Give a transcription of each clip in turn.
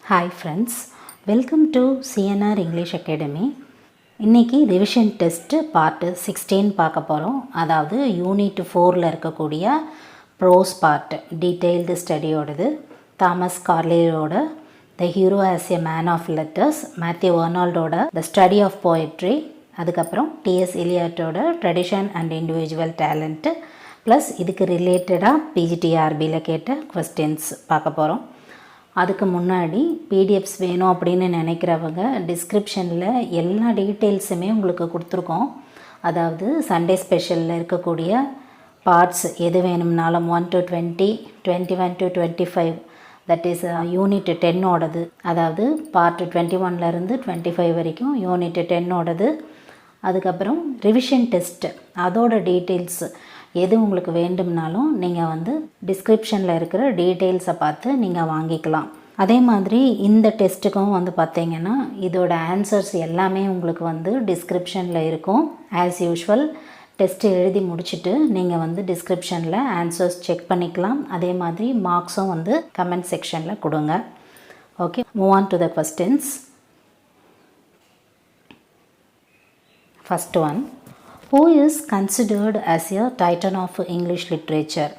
Hi friends, welcome to CNR English Academy. இன்னைக்கு revision test part 16 பார்க்க போகிறோம். அதாவது யூனிட் 4ல் இருக்கக்கூடிய ப்ரோஸ் பார்ட் டீட்டெயில்டு ஸ்டடியோடது. தாமஸ் கார்லேயோட the hero as a man of letters, Matthew வர்னால்டோட த ஸ்டடி ஆஃப் போயட்ரி, அதுக்கப்புறம் டிஎஸ் எலியட்டோட tradition and individual talent, plus இதுக்கு ரிலேட்டடாக பிஜிடிஆர்பியில் கேட்ட கொஸ்டின்ஸ் பார்க்க போகிறோம். அதுக்கு முன்னாடி பிடிஎஃப்ஸ் வேணும் அப்படின்னு நினைக்கிறவங்க டிஸ்கிரிப்ஷனில் எல்லா டீட்டெயில்ஸுமே உங்களுக்கு கொடுத்துருக்கோம். அதாவது சண்டே ஸ்பெஷலில் இருக்கக்கூடிய பார்ட்ஸ் எது வேணும்னாலும் 1 to 20, 21 to 25, that is unit 10ஓடது, அதாவது பார்ட் 21லேருந்து 25 வரைக்கும் யூனிட் 10ஓடது. அதுக்கப்புறம் ரிவிஷன் டெஸ்ட் அதோட டீட்டெயில்ஸ் எது உங்களுக்கு வேண்டும்னாலும் நீங்கள் டிஸ்கிரிப்ஷனில் இருக்கிற டீட்டெயில்ஸை பார்த்து நீங்கள் வாங்கிக்கலாம். அதே மாதிரி இந்த டெஸ்ட்டுக்கும் பார்த்தீங்கன்னா இதோட ஆன்சர்ஸ் எல்லாமே உங்களுக்கு டிஸ்கிரிப்ஷனில் இருக்கும். ஆஸ் யூஷுவல் டெஸ்ட்டு எழுதி முடிச்சுட்டு நீங்கள் டிஸ்கிரிப்ஷனில் ஆன்சர்ஸ் செக் பண்ணிக்கலாம். அதே மாதிரி மார்க்ஸும் கமெண்ட் செக்ஷனில் கொடுங்க. Okay, move on to the questions. First one, who is considered as a titan of English literature?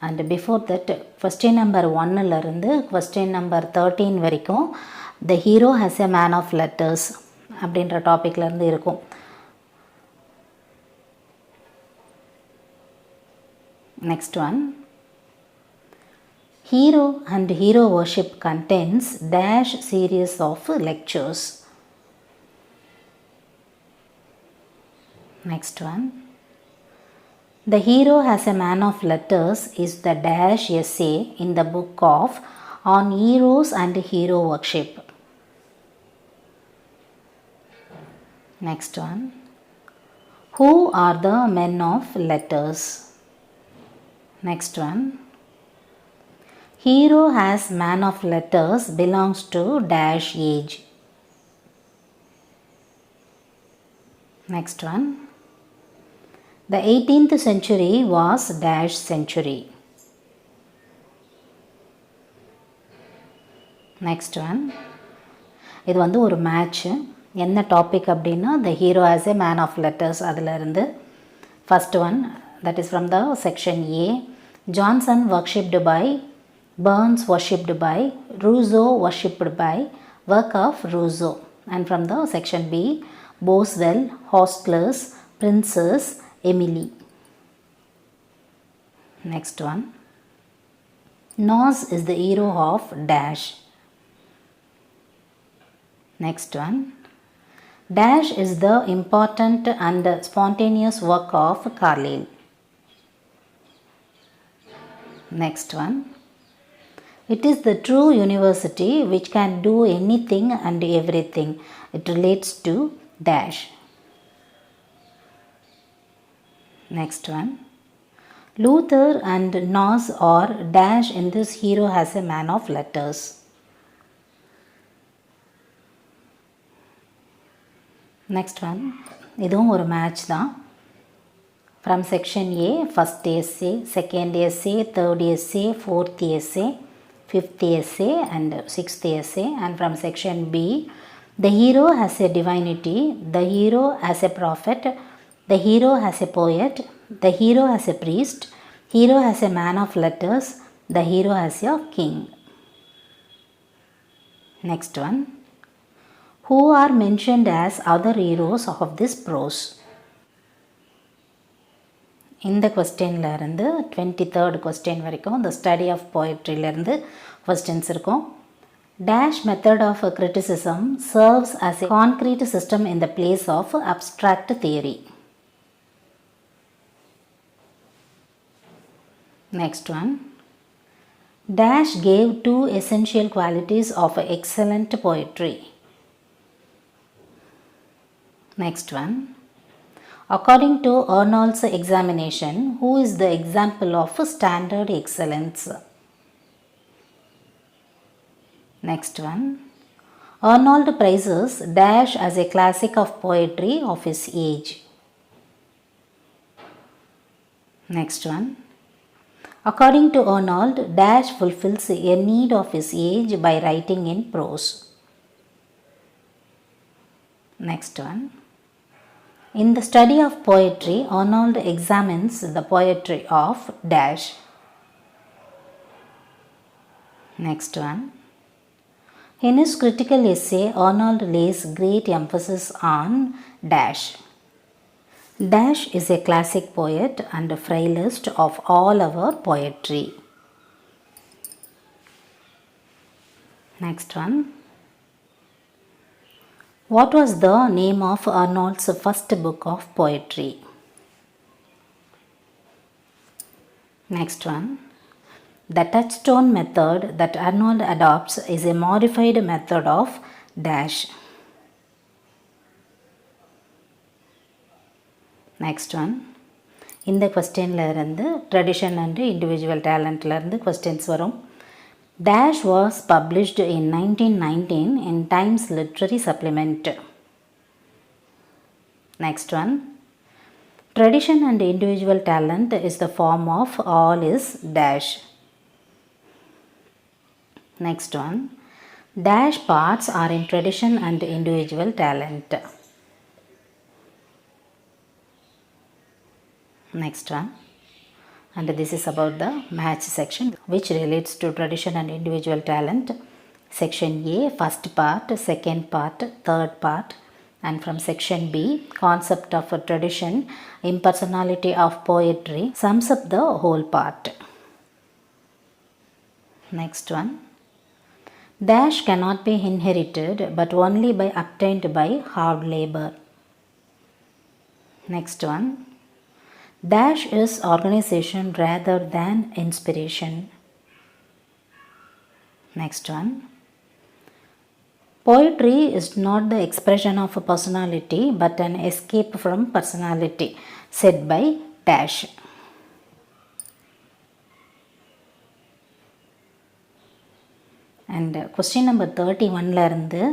And before that, question number 1லேருந்து question number 13 வரைக்கும் the hero has a man of letters அப்படின்ற டாப்பிக்லேருந்து இருக்கும். Next one, hero and hero worship contains dash series of lectures. Next one, the hero has a man of letters is the dash essay in the book of on heroes and hero worship. Next one, who are the men of letters? Next one, hero has man of letters belongs to dash age. Next one, the 18th century was dash century. Next one, இது ஒரு match. என்ன topic அப்படின்னா the hero as a man of letters. அதிலிருந்து first one, that is from the section A, Johnson worshipped by, Burns worshipped by, Rousseau worshipped by, work of Rousseau. And from the section B, Boswell, Hostlers, Princess, Emily. Next one, Nos is the hero of dash. Next one, dash is the important and spontaneous work of Carlyle. Next one, it is the true university which can do anything and everything. It relates to dash. Next one, Luther and Nos are dash in this hero has a man of letters. Next one, இதுவும் ஒரு match தான். From section A, first essay, second essay, third essay, fourth essay, fifth essay and sixth essay. And from section B, the hero has a divinity, the hero has a prophet, the hero has a poet, the hero has a priest, hero has a man of letters, the hero has a king. Next one, who are mentioned as other heroes of this prose? இந்த கொஸ்டின்லேருந்து 23rd question வரைக்கும் the study of poetryலேருந்து questions இருக்கும். Dash method of criticism serves as a concrete system in the place of abstract theory. Next one, dash gave two essential qualities of excellent poetry. Next one, according to Arnold's examination, who is the example of standard excellence? Next one, Arnold praises dash as a classic of poetry of his age. Next one, According to Arnold, Dash fulfills a need of his age by writing in prose. Next one. In the study of poetry, Arnold examines the poetry of Dash. Next one. In his critical essay, Arnold lays great emphasis on Dash. Dash is a classic poet and frailest of all our poetry. Next one. What was the name of Arnold's first book of poetry? Next one. The touchstone method that Arnold adopts is a modified method of Dash. Next one. இந்த கொஸ்டின்ல இருந்து tradition and individual டேலண்ட்ல இருந்து questions வரும். Dash was published in 1919 in Times Literary Supplement. Next one. Tradition and individual talent is the form of all is Dash. Next one. Dash parts are in tradition and individual talent. Next one. And this is about the match section which relates to tradition and individual talent. Section A, first part, second part, third part, and from section B, concept of a tradition, impersonality of poetry, sums up the whole part. Next one. Dash cannot be inherited but only by obtained by hard labor. Next one. Dash is organization rather than inspiration. Next one. Poetry is not the expression of a personality but an escape from personality, said by Dash. And question number 31 இருந்து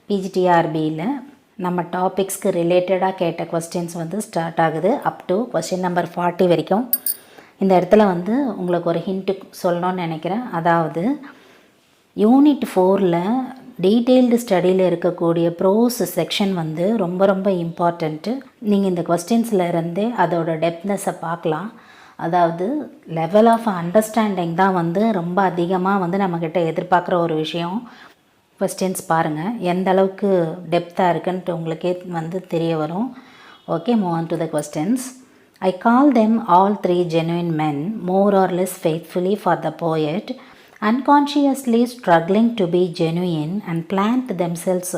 பிஜிடிஆர்பியில் நம்ம டாபிக்ஸ்க்கு ரிலேட்டடாக கேட்ட questions வந்து start ஆகுது up to question number 40 வரைக்கும். இந்த இடத்துல வந்து உங்களுக்கு ஒரு ஹிண்ட்டு சொல்லணும்னு நினைக்கிறேன். அதாவது யூனிட் 4ல் டீட்டெயில்டு ஸ்டடியில் இருக்கக்கூடிய ப்ரோஸ் செக்ஷன் வந்து ரொம்ப ரொம்ப இம்பார்ட்டண்ட்டு. நீங்கள் இந்த கொஸ்டின்ஸில் இருந்தே அதோட டெப்த்னஸை பார்க்கலாம். அதாவது லெவல் ஆஃப் அண்டர்ஸ்டாண்டிங் தான் வந்து ரொம்ப அதிகமாக வந்து நம்மக்கிட்ட எதிர்பார்க்குற ஒரு விஷயம். கொஸ்டின்ஸ் பாருங்கள் எந்த அளவுக்கு டெப்த்தாக இருக்குன்ட்டு உங்களுக்கே வந்து தெரிய வரும். Okay, move on to the questions. I call them all three genuine men, more or less faithfully for the poet, unconsciously struggling to be genuine and plant themselves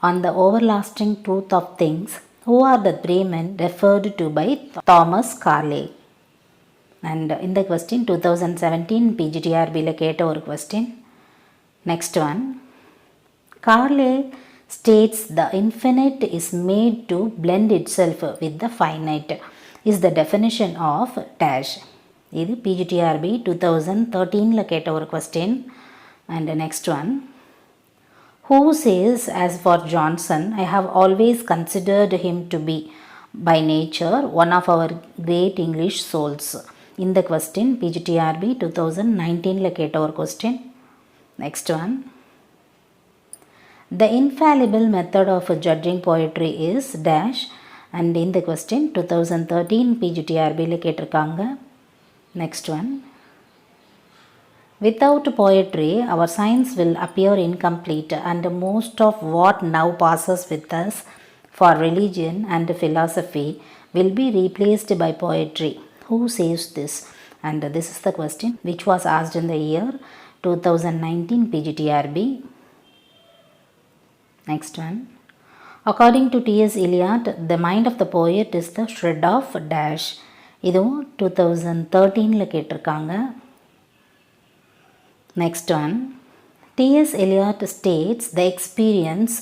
on the everlasting truth of things, who are the three men referred to by Thomas Carlyle. And in the question 2017 PGTRBல கேட்ட ஒரு question. Next one. Carlyle states the infinite is made to blend itself with the finite is the definition of dash. இது PGTRB 2013ல கேட்ட ஒரு question. And the next one. Who says, as for Johnson, I have always considered him to be by nature one of our great English souls. இந்த question PGTRB 2019ல கேட்ட ஒரு question. Next one. The infallible method of judging poetry is dash. And in the question 2013 PGTRBல கேட்டிருக்காங்க. Next one. Without poetry, our science will appear incomplete, and most of what now passes with us for religion and philosophy will be replaced by poetry. Who says this? And this is the question which was asked in the year 2019 PGTRB. Next one. According to T.S. Eliot, the mind of the poet is the shred of dash. இதுவும் 2013ல கேட்டிருக்காங்க. Next one. T.S. Eliot states the experience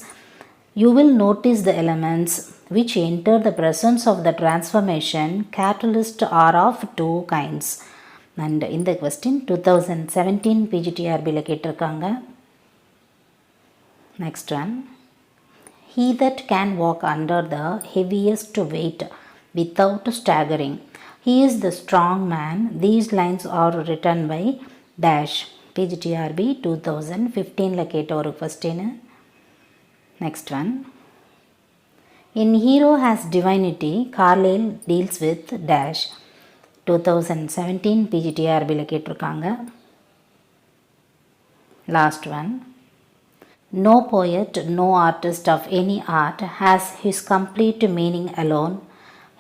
you will notice the elements which enter the presence of the transformation catalyst are of two kinds. And in the question 2017 PGTRBல கேட்டிருக்காங்க. Next one. He that can walk under the heaviest weight without staggering He is the strong man. These lines are written by dash. PGTRB 2015 கேட்ட ஒரு question. Next one. In Hero Has Divinity, Carlyle deals with dash. 2017 PGTRB கேட்டிருக்காங்க. Last one. No poet, no artist of any art has his complete meaning alone.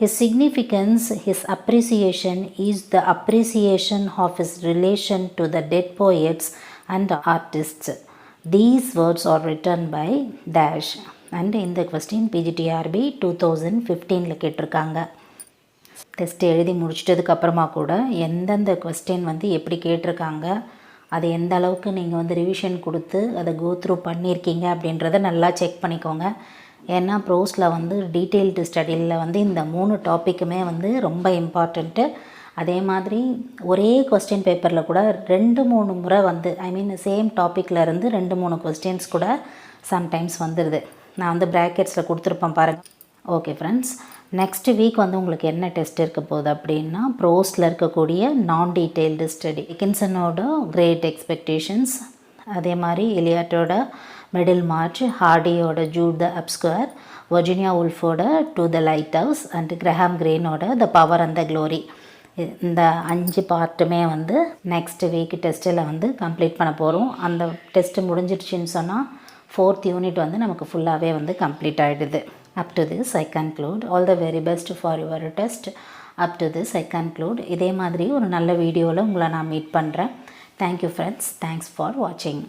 His significance, his appreciation is the appreciation of his relation to the dead poets and artists. These words are written by dash. And in the question PGTRB 2015 கேட்டிருக்காங்க. Test எழுதி முடிச்சிட்டதுக்கப்புறமா கூட எந்தெந்த question வந்து எப்படி கேட்டிருக்காங்க, அது எந்த அளவுக்கு நீங்கள் வந்து ரிவிஷன் கொடுத்து அதை கோ த்ரூ பண்ணியிருக்கீங்க அப்படின்றத நல்லா செக் பண்ணிக்கோங்க. ஏன்னா ப்ரோஸில் வந்து டீட்டெயில்டு ஸ்டடியில் வந்து இந்த 3 டாப்பிக்குமே வந்து ரொம்ப இம்பார்ட்டண்ட்டு. அதே மாதிரி ஒரே கொஸ்டின் பேப்பரில் கூட 2-3 முறை வந்து சேம் டாப்பிக்கில் இருந்து 2-3 கொஸ்டின்ஸ் கூட சம்டைம்ஸ் வந்துடுது. நான் வந்து ப்ராக்கெட்ஸில் கொடுத்துருப்பேன் பாருங்கள். ஓகே ஃப்ரெண்ட்ஸ், நெக்ஸ்ட் வீக் வந்து உங்களுக்கு என்ன டெஸ்ட் இருக்க போகுது அப்படின்னா, ப்ரோஸில் இருக்கக்கூடிய நான் டீட்டெயில்டு ஸ்டடி, டிக்கின்சனோட கிரேட் எக்ஸ்பெக்டேஷன்ஸ், அதே மாதிரி எலியட்டோட மிடில் மார்ச், ஹார்டியோட ஜூட் த அப்ஸ்கொயர், வர்ஜினியா உல்ஃபோட to the lighthouse and Graham கிரீனோட the power and the glory. இந்த 5 பார்ட்டுமே வந்து நெக்ஸ்ட் வீக் டெஸ்ட்டில் வந்து கம்ப்ளீட் பண்ண போகிறோம். அந்த டெஸ்ட்டு முடிஞ்சிடுச்சின்னு சொன்னால் 4th யூனிட் வந்து நமக்கு ஃபுல்லாகவே வந்து கம்ப்ளீட் ஆகிடுது. Up to this I conclude. All the very best for your test. Up to this I conclude. இதே மாதிரி ஒரு நல்ல வீடியோவில் உங்களை நான் மீட் பண்ணுறேன். Thank you friends. Thanks for watching.